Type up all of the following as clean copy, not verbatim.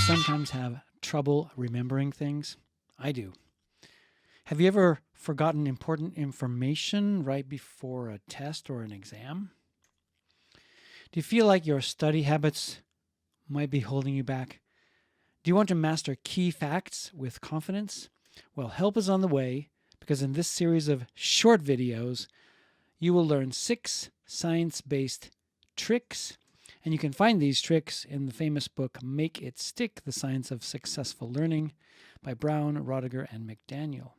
sometimes have trouble remembering things? I do. Have you ever forgotten important information right before a test or an exam? Do you feel like your study habits might be holding you back? Do you want to master key facts with confidence? Well, help is on the way, because in this series of short videos, you will learn 6 science-based tricks, and you can find these tricks in the famous book, Make It Stick, The Science of Successful Learning by Brown, Roediger, and McDaniel.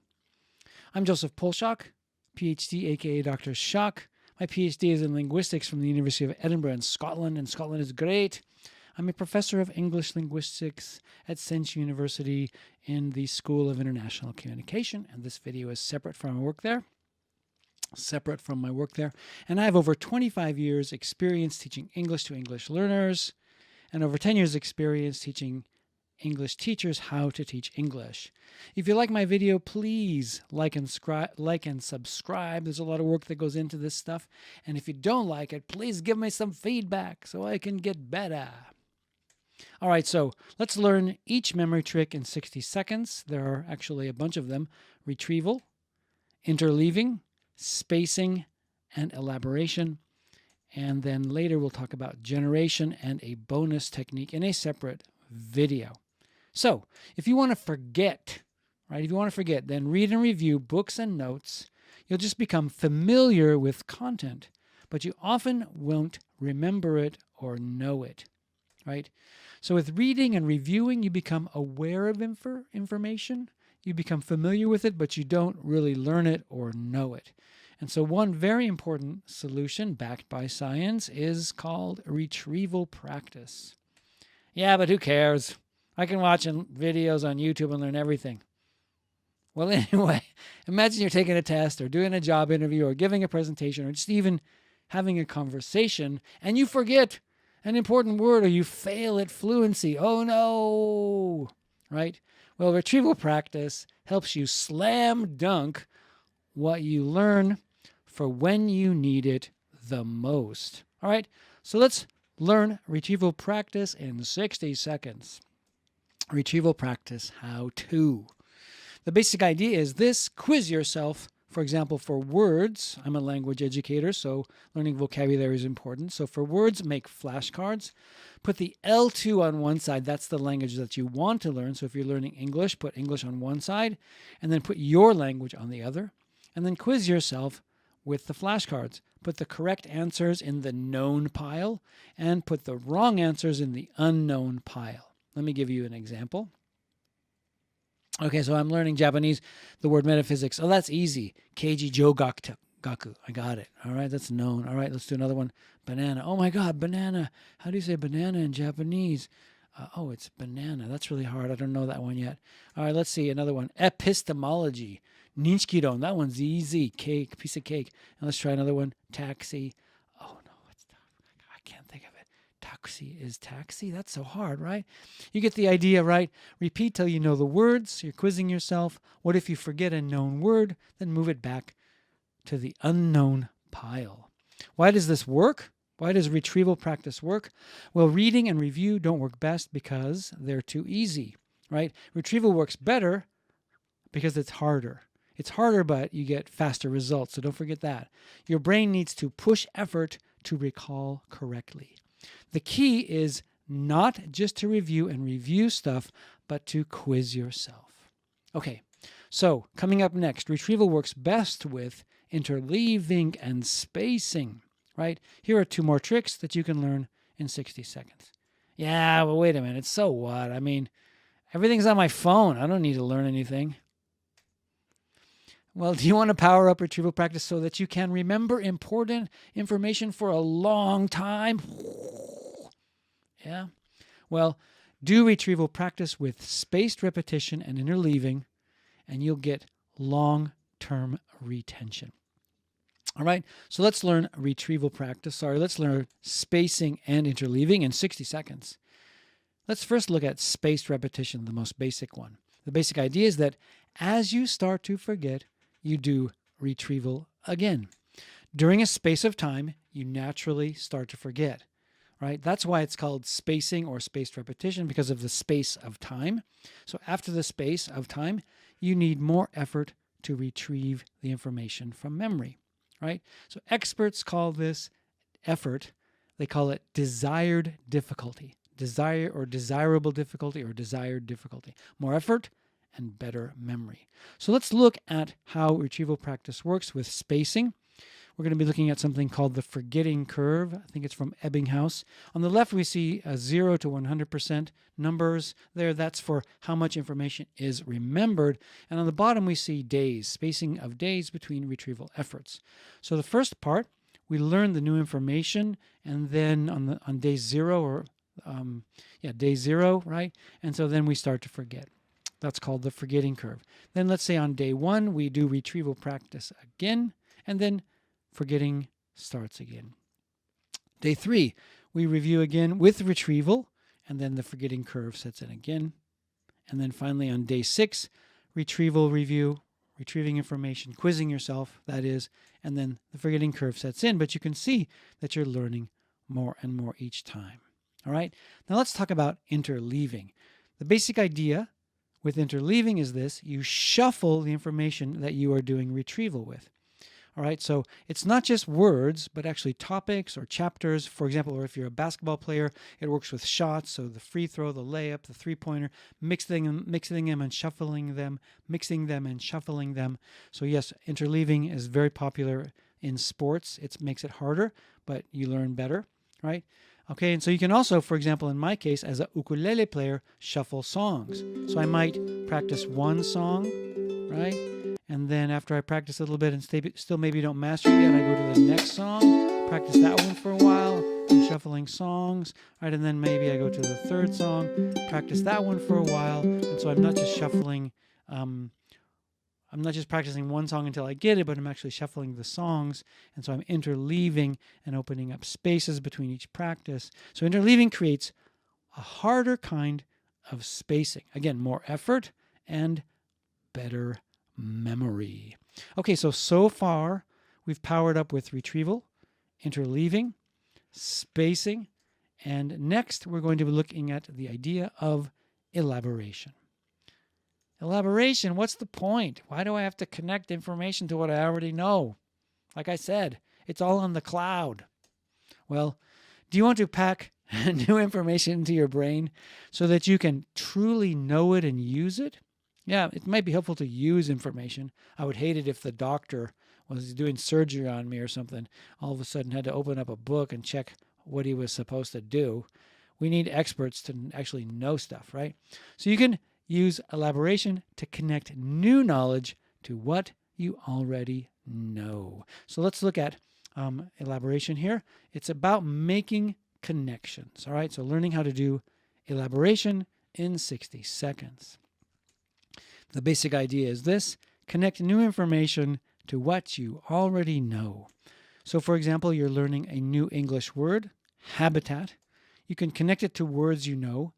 I'm Joseph Polshock, PhD, aka Dr. Shock. My PhD is in linguistics from the University of Edinburgh in Scotland, and Scotland is great. I'm a professor of English linguistics at Cinch University in the School of International Communication, and this video is separate from my work there. And I have over 25 years experience teaching English to English learners, and over 10 years experience teaching English teachers how to teach English. If you like my video, please like and subscribe. There's a lot of work that goes into this stuff. And if you don't like it, please give me some feedback so I can get better. All right, so let's learn each memory trick in 60 seconds. There are actually a bunch of them: retrieval, interleaving, spacing, and elaboration. And then later we'll talk about generation and a bonus technique in a separate video. So if you want to forget, then read and review books and notes. You'll just become familiar with content, but you often won't remember it or know it, right? So with reading and reviewing, you become aware of information. You become familiar with it, but you don't really learn it or know it. And so one very important solution backed by science is called retrieval practice. Yeah, but who cares? I can watch videos on YouTube and learn everything. Well, anyway, imagine you're taking a test or doing a job interview or giving a presentation or just even having a conversation and you forget an important word or you fail at fluency. Oh no, right? Well, retrieval practice helps you slam dunk what you learn for when you need it the most. All right, so let's learn retrieval practice in 60 seconds. Retrieval practice how-to. The basic idea is this: quiz yourself. For example, for words, I'm a language educator, so learning vocabulary is important. So for words, make flashcards. Put the L2 on one side. That's the language that you want to learn. So if you're learning English, put English on one side, and then put your language on the other. And then quiz yourself with the flashcards. Put the correct answers in the known pile, and put the wrong answers in the unknown pile. Let me give you an example. Okay, so I'm learning Japanese, the word metaphysics. Oh, that's easy. Keiji Jogaku. I got it. All right, that's known. All right, let's do another one. Banana. Oh my God, banana. How do you say banana in Japanese? Oh, it's banana. That's really hard. I don't know that one yet. All right, let's see another one. Epistemology. Ninchikiron. That one's easy. Cake, piece of cake. And let's try another one. Taxi. Oh no, it's tough. I can't think of it. Taxi is taxi. That's so hard, right? You get the idea, right? Repeat till you know the words. You're quizzing yourself. What if you forget a known word? Then move it back to the unknown pile. Why does this work? Why does retrieval practice work? Well, reading and review don't work best because they're too easy, right? Retrieval works better because it's harder. It's harder, but you get faster results, so don't forget that. Your brain needs to push effort to recall correctly. The key is not just to review stuff, but to quiz yourself. Okay, so coming up next, retrieval works best with interleaving and spacing, right? Here are 2 more tricks that you can learn in 60 seconds. Yeah, but wait a minute, so what? I mean, everything's on my phone. I don't need to learn anything. Well, do you want to power up retrieval practice so that you can remember important information for a long time? Yeah. Well, do retrieval practice with spaced repetition and interleaving, and you'll get long-term retention. All right, so let's learn retrieval practice. Let's learn spacing and interleaving in 60 seconds. Let's first look at spaced repetition, the most basic one. The basic idea is that as you start to forget, you do retrieval again. During a space of time, you naturally start to forget. right? That's why it's called spacing or spaced repetition, because of the space of time. So after the space of time, you need more effort to retrieve the information from memory, right? So experts call this effort, they call it desired difficulty, desirable difficulty or desired difficulty. More effort and better memory. So let's look at how retrieval practice works with spacing. We're going to be looking at something called the forgetting curve. I think it's from Ebbinghaus. On the left, we see 0 to 100% numbers there. That's for how much information is remembered. And on the bottom, we see days, spacing of days between retrieval efforts. So the first part, we learn the new information, and then on day 0, or day 0, right? And so then we start to forget. That's called the forgetting curve. Then let's say on day 1, we do retrieval practice again, and then forgetting starts again. Day 3, we review again with retrieval, and then the forgetting curve sets in again. And then finally on day 6, retrieval review, retrieving information, quizzing yourself, that is, and then the forgetting curve sets in, but you can see that you're learning more and more each time. All right, now let's talk about interleaving. The basic idea with interleaving is this: you shuffle the information that you are doing retrieval with. All right, so it's not just words, but actually topics or chapters. For example, or if you're a basketball player, it works with shots. So the free throw, the layup, the three-pointer, mixing them and shuffling them, mixing them and shuffling them. So yes, interleaving is very popular in sports. It makes it harder, but you learn better, right? Okay, and so you can also, for example, in my case, as a ukulele player, shuffle songs. So I might practice one song, right? And then after I practice a little bit and still maybe don't master it yet, I go to the next song, practice that one for a while. I'm shuffling songs, right? And then maybe I go to the third song, practice that one for a while. And so I'm not just shuffling, I'm not just practicing one song until I get it, but I'm actually shuffling the songs. And so I'm interleaving and opening up spaces between each practice. So interleaving creates a harder kind of spacing. Again, more effort and better memory. Okay, so far we've powered up with retrieval, interleaving, spacing, and next we're going to be looking at the idea of elaboration. Elaboration, what's the point? Why do I have to connect information to what I already know? Like I said, it's all on the cloud. Well, do you want to pack new information into your brain so that you can truly know it and use it? Yeah, it might be helpful to use information. I would hate it if the doctor was doing surgery on me or something, all of a sudden had to open up a book and check what he was supposed to do. We need experts to actually know stuff, right? So you can use elaboration to connect new knowledge to what you already know. So let's look at elaboration here. It's about making connections, all right? So learning how to do elaboration in 60 seconds. The basic idea is this: connect new information to what you already know. So for example, you're learning a new English word, habitat. You can connect it to words you know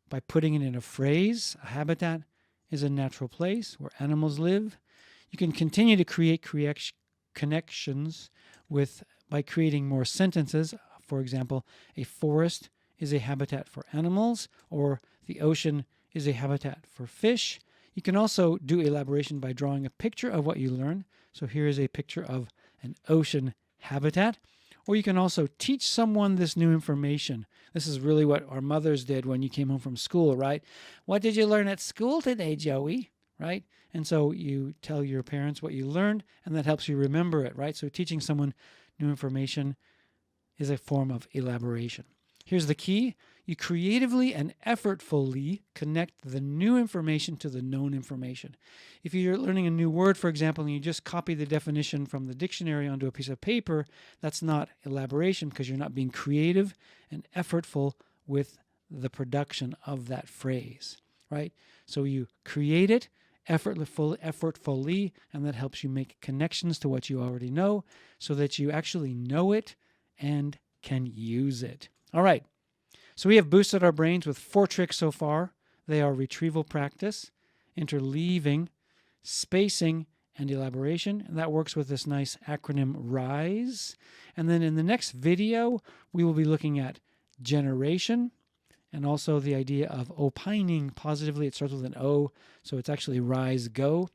by putting it in a phrase. A habitat is a natural place where animals live. You can continue to create connections by creating more sentences. For example, a forest is a habitat for animals, or the ocean is a habitat for fish. You can also do elaboration by drawing a picture of what you learn. So here is a picture of an ocean habitat. Or you can also teach someone this new information. This is really what our mothers did when you came home from school, right? What did you learn at school today, Joey? Right? And so you tell your parents what you learned, and that helps you remember it, right? So teaching someone new information is a form of elaboration. Here's the key. You creatively and effortfully connect the new information to the known information. If you're learning a new word, for example, and you just copy the definition from the dictionary onto a piece of paper, that's not elaboration, because you're not being creative and effortful with the production of that phrase, right? So you create it effortfully, and that helps you make connections to what you already know so that you actually know it and can use it. All right. So we have boosted our brains with 4 tricks so far. They are retrieval practice, interleaving, spacing, and elaboration. And that works with this nice acronym RISE. And then in the next video, we will be looking at generation, and also the idea of opining positively. It starts with an O, so it's actually rise, go.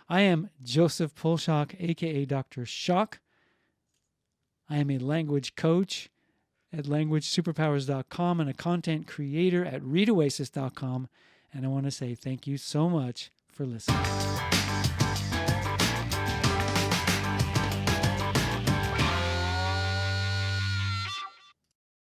I am Joseph Polshock, aka Dr. Shock. I am a language coach at languagesuperpowers.com and a content creator at ReadOasis.com. And I want to say thank you so much for listening.